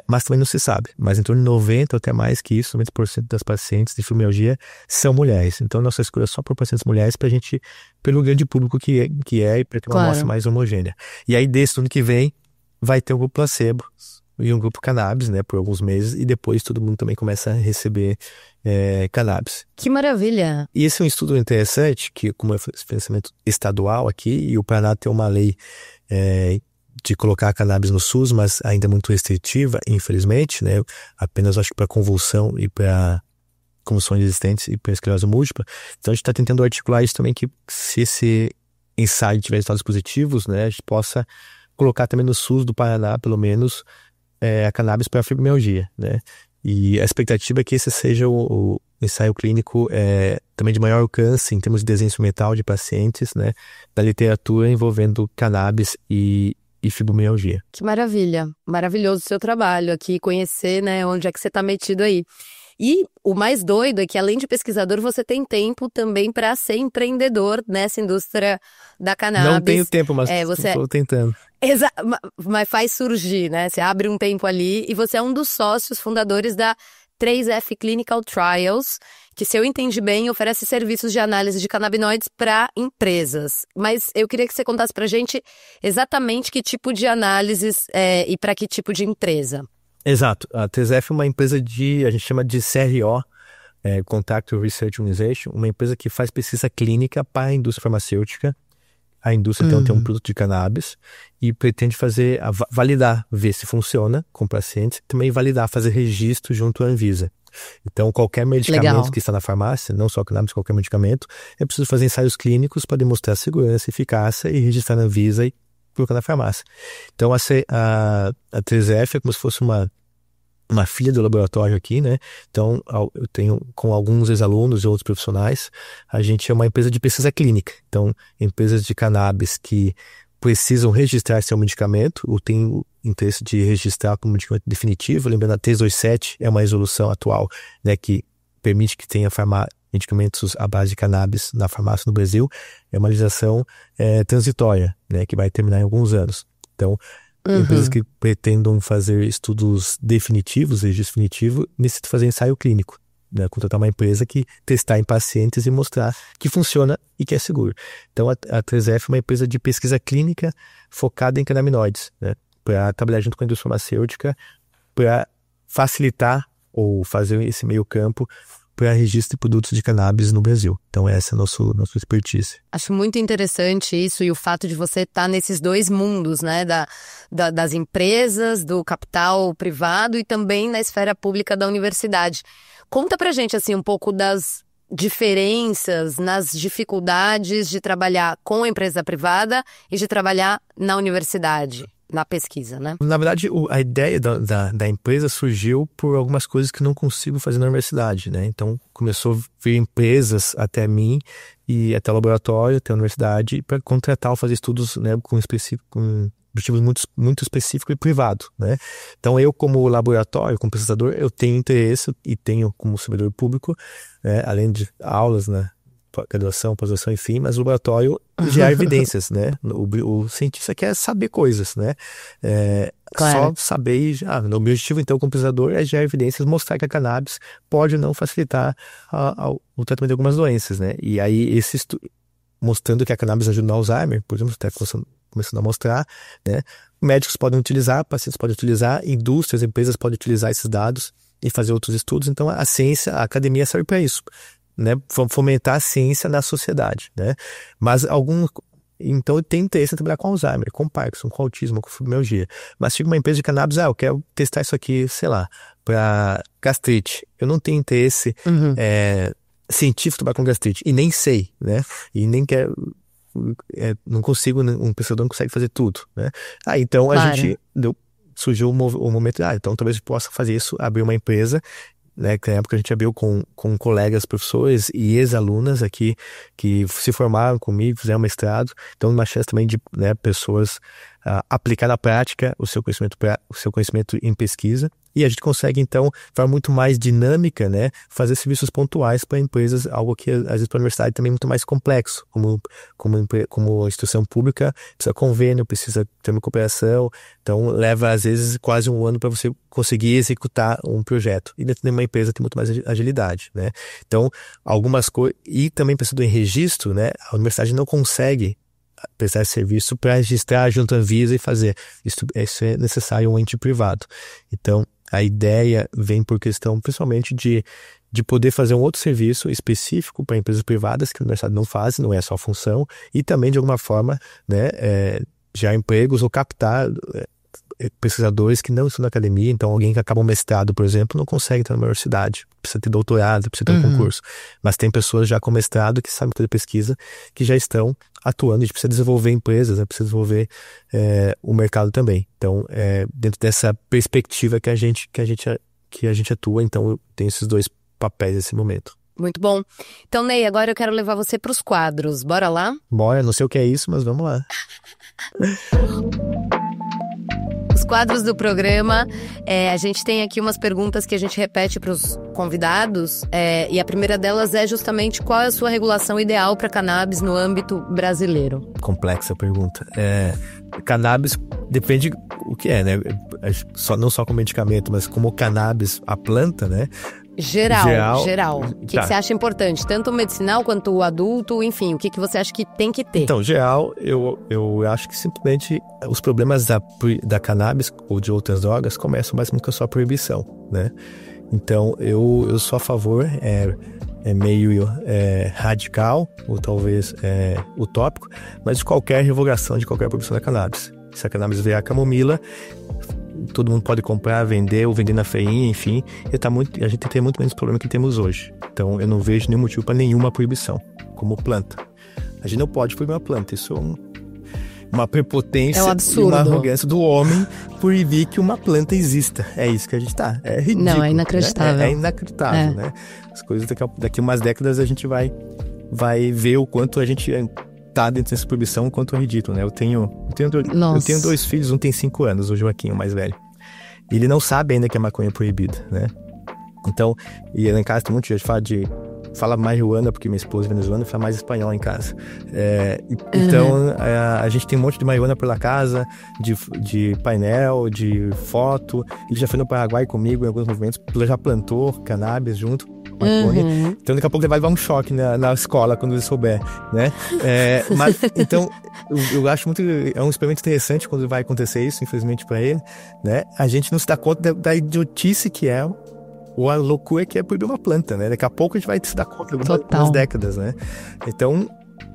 Speaker 1: Mas também não se sabe. Mas em torno de 90% ou até mais que isso, 90% das pacientes de fibromialgia são mulheres. Então nossa escolha é só por pacientes mulheres pelo grande público que é e para ter uma amostra mais homogênea. E aí desse ano que vem vai ter um grupo placebo e um grupo cannabis, né, por alguns meses, e depois todo mundo também começa a receber cannabis.
Speaker 8: Que maravilha!
Speaker 1: E esse é um estudo interessante, que como é financiamento estadual aqui, e o Paraná tem uma lei de colocar cannabis no SUS, mas ainda muito restritiva, infelizmente, né, apenas acho que para convulsão e para convulsões existentes e para esclerose múltipla. Então a gente está tentando articular isso também, que se esse ensaio tiver resultados positivos, né, a gente possa colocar também no SUS do Paraná, pelo menos, a cannabis para a fibromialgia, né? E a expectativa é que esse seja o ensaio clínico também de maior alcance em termos de desenho instrumental de pacientes, né? Da literatura envolvendo cannabis e fibromialgia.
Speaker 8: Que maravilha, maravilhoso o seu trabalho aqui, conhecer, né, onde é que você está metido aí. E o mais doido é que, além de pesquisador, você tem tempo também para ser empreendedor nessa indústria da cannabis.
Speaker 1: Não tenho tempo, mas estou tentando.
Speaker 8: Mas faz surgir, né? Você abre um tempo ali e você é um dos sócios fundadores da 3F Clinical Trials, que, se eu entendi bem, oferece serviços de análise de canabinoides para empresas. Mas eu queria que você contasse para a gente exatamente que tipo de análises e para que tipo de empresa.
Speaker 1: Exato. A TZF é uma empresa a gente chama de CRO, Contract Research Organization, uma empresa que faz pesquisa clínica para a indústria farmacêutica. A indústria, então, tem um produto de cannabis e pretende validar, ver se funciona com pacientes, também validar, fazer registro junto à Anvisa. Então, qualquer medicamento que está na farmácia, não só cannabis, qualquer medicamento, é preciso fazer ensaios clínicos para demonstrar segurança, eficácia e registrar na Anvisa e colocar na farmácia. Então, a TZF é como se fosse uma filha do laboratório aqui, né? Então, eu tenho com alguns ex-alunos e outros profissionais, a gente é uma empresa de pesquisa clínica. Então, empresas de cannabis que precisam registrar seu medicamento, ou têm o interesse de registrar como medicamento definitivo. Lembrando, a 327 é uma resolução atual, né, que permite que tenha medicamentos à base de cannabis na farmácia no Brasil. É uma legislação transitória, né, que vai terminar em alguns anos. Então, empresas que pretendam fazer estudos definitivos, registro definitivo, necessitam fazer ensaio clínico, né? Contratar uma empresa que testar em pacientes e mostrar que funciona e que é seguro. Então, a 3F é uma empresa de pesquisa clínica focada em canabinoides, né? Para trabalhar junto com a indústria farmacêutica, para facilitar ou fazer esse meio campo para registro de produtos de cannabis no Brasil. Então essa é a nossa expertise.
Speaker 8: Acho muito interessante isso e o fato de você estar nesses dois mundos, né? Das empresas, do capital privado e também na esfera pública da universidade. Conta pra gente assim, um pouco das diferenças, nas dificuldades de trabalhar com a empresa privada e de trabalhar na universidade. Na pesquisa, né?
Speaker 1: Na verdade, a ideia da empresa surgiu por algumas coisas que não consigo fazer na universidade, né? Então, começou a vir empresas até mim e até o laboratório, até a universidade, para contratar ou fazer estudos, né, com objetivos muito específico e privado, né? Então, eu como laboratório, como pesquisador, eu tenho interesse e tenho como servidor público, né, além de aulas, né, graduação, pós-graduação, enfim, mas o laboratório gera evidências, né? O cientista quer saber coisas, né?
Speaker 8: Claro.
Speaker 1: Só saber o meu objetivo, então, como pesquisador, é gerar evidências, mostrar que a cannabis pode ou não facilitar o tratamento de algumas doenças, né? E aí, mostrando que a cannabis ajuda no Alzheimer, por exemplo, até começando a mostrar, né? Médicos podem utilizar, pacientes podem utilizar, indústrias, empresas podem utilizar esses dados e fazer outros estudos. Então, a ciência, a academia serve para isso, né, fomentar a ciência na sociedade, né? Mas então eu tenho interesse em trabalhar com Alzheimer, com Parkinson, com autismo, com fibromialgia. Mas chega uma empresa de cannabis, eu quero testar isso aqui, sei lá, para gastrite. Eu não tenho interesse científico trabalhar com gastrite e nem sei, né? E nem quero, não consigo, um pesquisador não consegue fazer tudo, né? Então a gente surgiu o momento, então talvez eu possa fazer isso, abrir uma empresa, né, que na época a gente abriu com colegas professores e ex-alunas aqui que se formaram comigo, fizeram mestrado. Então, uma chance também de, né, pessoas aplicar na prática o seu conhecimento em pesquisa. E a gente consegue, então, de forma muito mais dinâmica, né, fazer serviços pontuais para empresas, algo que, às vezes, para a universidade também é muito mais complexo. Como instituição pública, precisa convênio, precisa ter uma cooperação. Então, leva, às vezes, quase um ano para você conseguir executar um projeto. E dentro de uma empresa tem muito mais agilidade, né? Então, algumas coisas... E também pensando em registro, né, a universidade não consegue prestar esse serviço para registrar junto à Anvisa e fazer. Isso é necessário um ente privado. Então, a ideia vem por questão, principalmente, de poder fazer um outro serviço específico para empresas privadas que a universidade não faz, não é só função, e também, de alguma forma, né, gerar empregos ou captar pesquisadores que não estão na academia. Então, alguém que acaba um mestrado, por exemplo, não consegue estar na universidade, precisa ter doutorado, precisa ter um concurso. Mas tem pessoas já com mestrado que sabem fazer pesquisa, que já estão atuando. A gente precisa desenvolver empresas, né? Precisa desenvolver o mercado também. Então, dentro dessa perspectiva que a gente atua, então eu tenho esses dois papéis nesse momento.
Speaker 8: Muito bom. Então, Ney, agora eu quero levar você para os quadros. Bora lá?
Speaker 1: Bora, não sei o que é isso, mas vamos lá.
Speaker 8: Os quadros do programa, a gente tem aqui umas perguntas que a gente repete para os convidados, e a primeira delas é justamente qual é a sua regulação ideal para cannabis no âmbito brasileiro?
Speaker 1: Complexa a pergunta. Cannabis depende o que é, né? Não só como medicamento, mas como cannabis, a planta, né?
Speaker 8: Geral. O que você acha importante? Tanto o medicinal quanto o adulto, enfim, o que você acha que tem que ter?
Speaker 1: Então, geral, eu acho que simplesmente os problemas da cannabis ou de outras drogas começam basicamente com a sua proibição, né? Então, eu sou a favor, é meio radical, ou talvez utópico, mas de qualquer revogação de qualquer proibição da cannabis. Se a cannabis vier a camomila, todo mundo pode comprar, vender ou vender na feirinha, enfim, a gente tem muito menos problema que temos hoje. Então, eu não vejo nenhum motivo para nenhuma proibição, como planta. A gente não pode proibir uma planta, isso é uma prepotência e uma arrogância do homem proibir que uma planta exista. É isso que a gente tá. É ridículo.
Speaker 8: Não, é inacreditável.
Speaker 1: Né? É inacreditável, né? As coisas daqui umas décadas a gente vai ver o quanto a gente tá dentro dessa proibição, o quanto é ridículo, né? Eu tenho 2 filhos, um tem 5 anos, o Joaquim, o mais velho. E ele não sabe ainda que a maconha é proibida, né? Então, e lá em casa tem muito gente que fala marihuana, porque minha esposa é venezuelana, fala mais espanhol em casa. Então, a gente tem um monte de marihuana pela casa, de painel, de foto. Ele já foi no Paraguai comigo em alguns movimentos, já plantou cannabis junto, maconha. Então, daqui a pouco ele vai levar um choque na escola, quando ele souber, né? Mas, então, eu acho muito... É um experimento interessante quando vai acontecer isso, infelizmente para ele, né? A gente não se dá conta da idiotice que é, ou a loucura que é proibir uma planta, né? Daqui a pouco a gente vai se dar conta de algumas décadas, né? Então,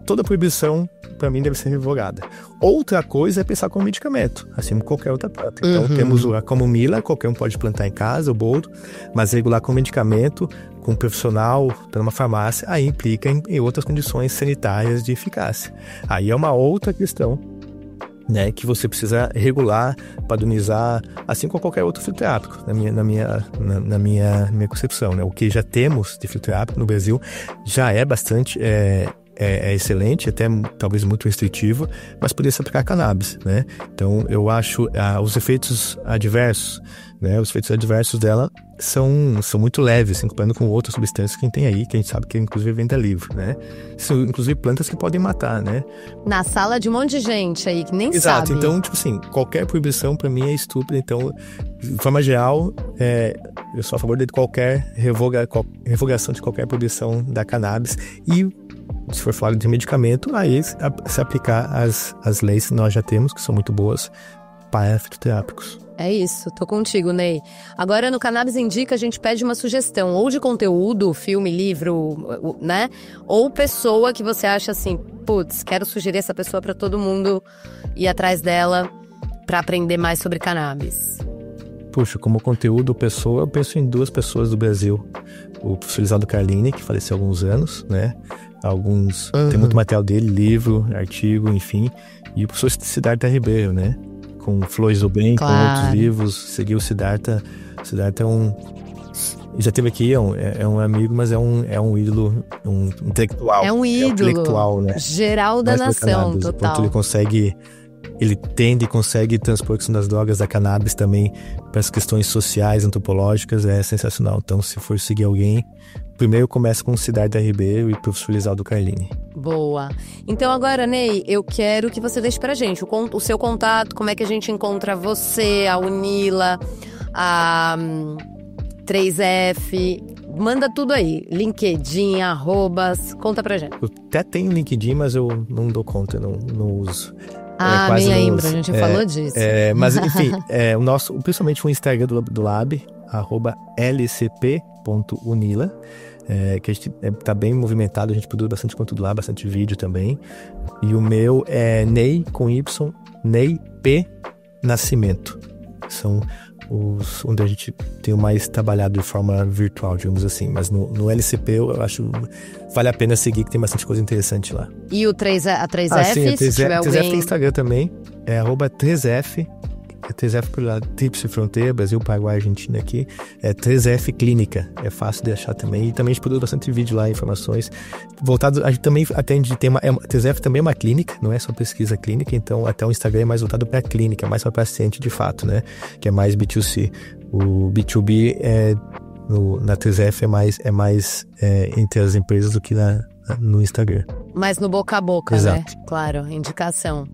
Speaker 1: toda proibição, para mim, deve ser revogada. Outra coisa é pensar como medicamento, assim como qualquer outra planta. Então, temos a camomila, qualquer um pode plantar em casa, o boldo, mas regular como medicamento, com um profissional, numa farmácia, aí implica em outras condições sanitárias de eficácia. Aí é uma outra questão, né, que você precisa regular, padronizar, assim como qualquer outro fitoterápico, na minha concepção, né? O que já temos de fitoterápico no Brasil já é bastante excelente, até talvez muito restritivo, mas poderia se aplicar a cannabis, né? Então, eu acho os efeitos adversos, né? Os efeitos adversos dela são muito leves, comparando com outras substâncias que a gente tem aí, que a gente sabe que inclusive é venda livre, né? São inclusive plantas que podem matar, né?
Speaker 8: Na sala de um monte de gente aí que nem sabe.
Speaker 1: Exato, então, tipo assim, qualquer proibição pra mim é estúpida. Então, de forma geral, eu sou a favor de qualquer revogação de qualquer proibição da cannabis. E se for falar de medicamento, aí se aplicar as leis que nós já temos, que são muito boas para fitoterápicos.
Speaker 8: É isso, tô contigo, Ney. Agora, no Cannabis Indica, a gente pede uma sugestão, ou de conteúdo, filme, livro, né? Ou pessoa que você acha assim, putz, quero sugerir essa pessoa pra todo mundo ir atrás dela pra aprender mais sobre cannabis.
Speaker 1: Puxa, como conteúdo, pessoa, eu penso em 2 pessoas do Brasil. O professor Elisaldo Carlini, que faleceu há alguns anos, né? Tem muito material dele, livro, artigo, enfim. E o professor Siddhartha Ribeiro, né? Com Flores do Bem, com outros livros. Segui o Siddhartha. Siddhartha já esteve aqui, é um amigo, mas é um ídolo, um intelectual.
Speaker 8: É um ídolo.
Speaker 1: Intelectual, né?
Speaker 8: Geral da nação, total.
Speaker 1: Ele consegue transpor a questão das drogas, da cannabis também para as questões sociais, antropológicas, é sensacional. Então, se for seguir alguém, primeiro começa com o Siddhartha Ribeiro e o professor Elisaldo Carlini.
Speaker 8: Boa. Então agora, Ney, eu quero que você deixe pra gente o seu contato, como é que a gente encontra você, a Unila, a 3F, manda tudo aí, LinkedIn, arrobas, conta pra gente.
Speaker 1: Eu até tenho LinkedIn, mas eu não dou conta, não uso.
Speaker 8: Minha Imbra, a gente falou disso.
Speaker 1: Mas enfim, principalmente o Instagram do Lab, @lcp.unila, que a gente tá bem movimentado, a gente produz bastante conteúdo lá, bastante vídeo também. E o meu é Ney, com Y, Ney P Nascimento. São os onde a gente tem mais trabalhado de forma virtual, digamos assim. Mas no LCP eu acho vale a pena seguir, que tem bastante coisa interessante lá.
Speaker 8: E a 3F,
Speaker 1: sim, a 3F,
Speaker 8: se tiver alguém...
Speaker 1: 3F tem Instagram também, é @3F, 3F por lá, Tríplice Fronteira, Brasil, Paraguai, Argentina aqui, 3F Clínica, é fácil de achar também. E também a gente produz bastante vídeo lá, informações voltados, a gente também atende, 3F também é uma clínica, não é só pesquisa clínica, então até o Instagram é mais voltado para clínica, mais para paciente de fato, né, que é mais B2C. O B2B na 3F é mais entre as empresas do que no Instagram.
Speaker 8: Mais no boca a boca,
Speaker 1: exato,
Speaker 8: né? Claro, indicação.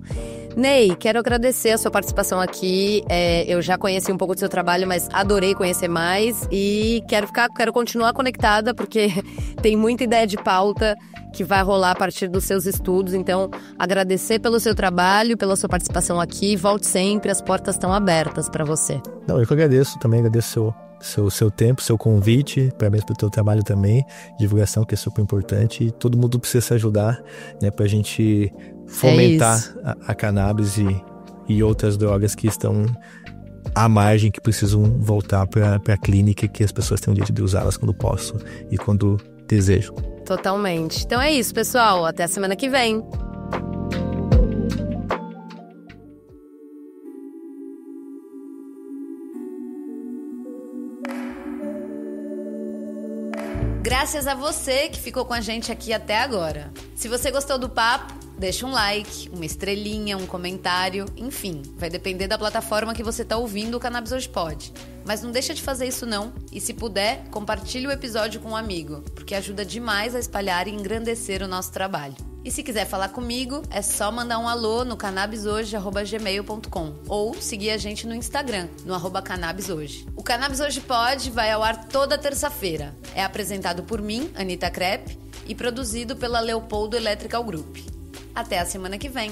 Speaker 8: Ney, quero agradecer a sua participação aqui. Eu já conheci um pouco do seu trabalho, mas adorei conhecer mais. E quero continuar conectada, porque tem muita ideia de pauta que vai rolar a partir dos seus estudos. Então, agradecer pelo seu trabalho, pela sua participação aqui. Volte sempre, as portas estão abertas para você.
Speaker 1: Não, eu que agradeço também, agradeço seu tempo, seu convite, parabéns pelo teu trabalho também, divulgação que é super importante, e todo mundo precisa se ajudar, né, pra gente fomentar a cannabis e outras drogas que estão à margem, que precisam voltar para a clínica, que as pessoas tenham o direito de usá-las quando possam e quando desejam.
Speaker 8: Totalmente. Então é isso, pessoal, até a semana que vem. Graças a você que ficou com a gente aqui até agora. Se você gostou do papo, deixa um like, uma estrelinha, um comentário, enfim, vai depender da plataforma que você está ouvindo o Cannabis Hoje Pod. Mas não deixa de fazer isso não, e se puder, compartilhe o episódio com um amigo, porque ajuda demais a espalhar e engrandecer o nosso trabalho. E se quiser falar comigo, é só mandar um alô no cannabishoje@gmail.com ou seguir a gente no Instagram, no @cannabishoje. O Cannabis Hoje Pod vai ao ar toda terça-feira. É apresentado por mim, Anitta Crepe, e produzido pela Leopoldo Electrical Group. Até a semana que vem!